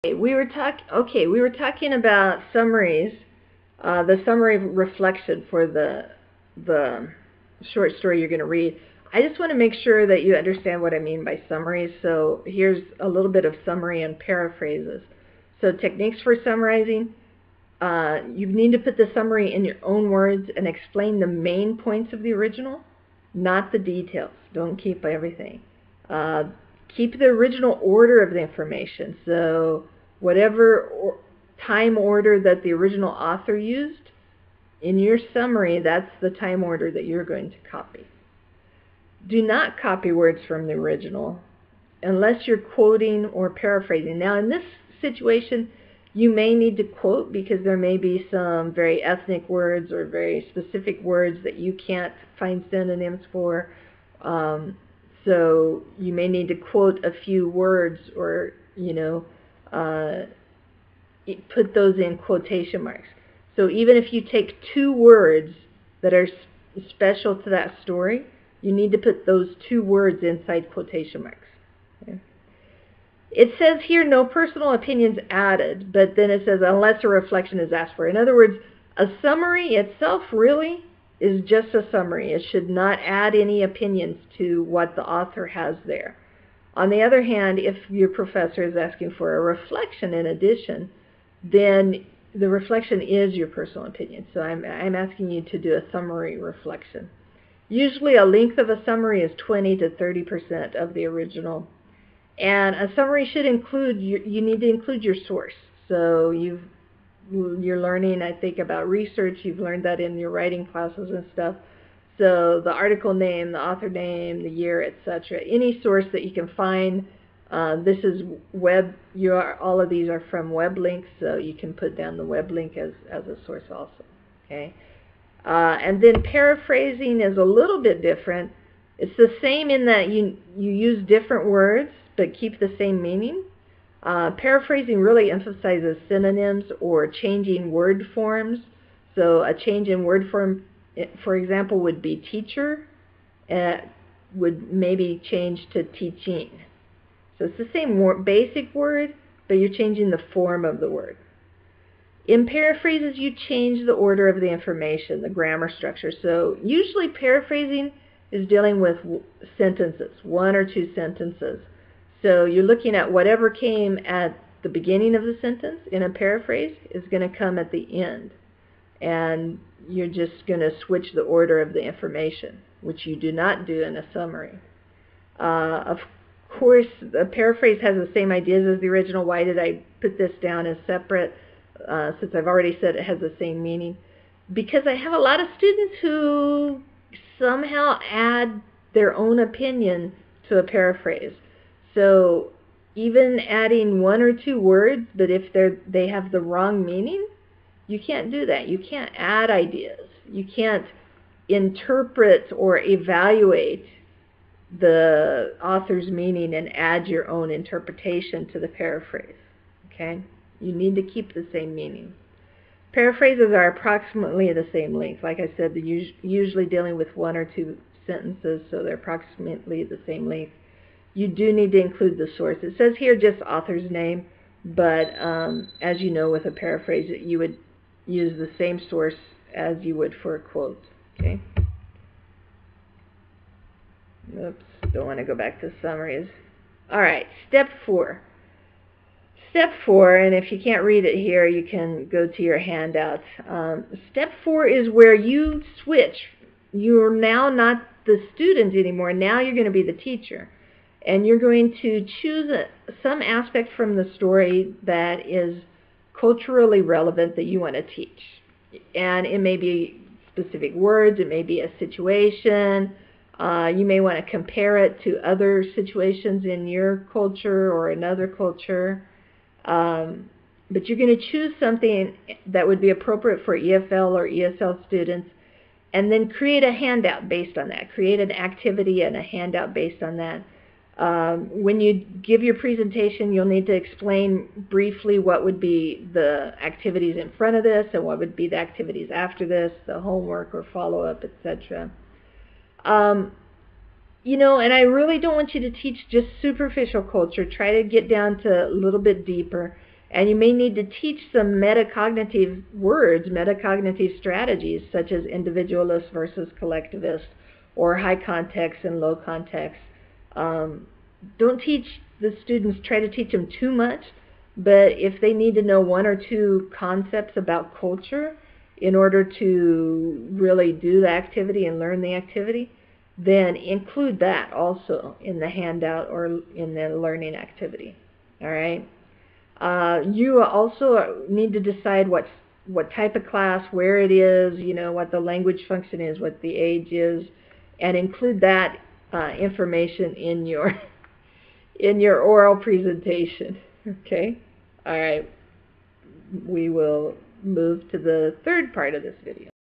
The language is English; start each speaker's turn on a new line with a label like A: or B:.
A: We were talking about summaries, the summary reflection for the short story you're going to read. I just want to make sure that you understand what I mean by summaries. So here's a little bit of summary and paraphrases. So techniques for summarizing. You need to put the summary in your own words and explain the main points of the original, not the details. Don't keep everything. Keep the original order of the information. So whatever time order that the original author used, in your summary, that's the time order that you're going to copy. Do not copy words from the original unless you're quoting or paraphrasing. Now, in this situation, you may need to quote because there may be some very ethnic words or very specific words that you can't find synonyms for. So you may need to quote a few words or, put those in quotation marks. So even if you take two words that are special to that story, you need to put those two words inside quotation marks. Okay. It says here no personal opinions added, but then it says unless a reflection is asked for. In other words, a summary itself really is just a summary. It should not add any opinions to what the author has there. On the other hand, if your professor is asking for a reflection in addition, then the reflection is your personal opinion. So I'm asking you to do a summary reflection. Usually a length of a summary is 20 to 30% of the original. And a summary should include, you need to include your source. So you're learning, I think, about research. You've learned that in your writing classes and stuff. So the article name, the author name, the year, etc. Any source that you can find. This is web. All of these are from web links, so you can put down the web link as a source also. Okay. And then paraphrasing is a little bit different. It's the same in that you use different words but keep the same meaning. Paraphrasing really emphasizes synonyms or changing word forms. So a change in word form, for example, would be teacher, would maybe change to teaching. So it's the same basic word, but you're changing the form of the word. In paraphrases, you change the order of the information, the grammar structure. So usually paraphrasing is dealing with sentences, one or two sentences. So you're looking at whatever came at the beginning of the sentence in a paraphrase is going to come at the end. And you're just going to switch the order of the information, which you do not do in a summary. Of course, the paraphrase has the same ideas as the original. Why did I put this down as separate? Since I've already said it has the same meaning. Because I have a lot of students who somehow add their own opinion to a paraphrase. So even adding one or two words, but if they have the wrong meaning, you can't do that. You can't add ideas. You can't interpret or evaluate the author's meaning and add your own interpretation to the paraphrase. Okay? You need to keep the same meaning. Paraphrases are approximately the same length. Like I said, they're usually dealing with one or two sentences, so they're approximately the same length. You do need to include the source. It says here just author's name, but as you know, with a paraphrase, you would use the same source as you would for a quote. Okay. Oops, don't want to go back to summaries. All right, step 4. Step 4, and if you can't read it here, you can go to your handouts. Step 4 is where you switch. You're now not the student anymore. Now you're going to be the teacher. And you're going to choose some aspect from the story that is culturally relevant that you want to teach. And it may be specific words. It may be a situation. You may want to compare it to other situations in your culture or another culture. But you're going to choose something that would be appropriate for EFL or ESL students and then create a handout based on that. Create an activity and a handout based on that. When you give your presentation, you'll need to explain briefly what would be the activities in front of this and what would be the activities after this, the homework or follow-up, etc. And I really don't want you to teach just superficial culture. Try to get down to a little bit deeper. And you may need to teach some metacognitive words, metacognitive strategies, such as individualist versus collectivist, or high context and low context. Don't teach the students, try to teach them too much, but if they need to know one or two concepts about culture in order to really do the activity and learn the activity, then include that also in the handout or in the learning activity. All right. You also need to decide what type of class, where it is, what the language function is, what the age is, and include that information in your oral presentation. Okay? All right. We will move to the third part of this video.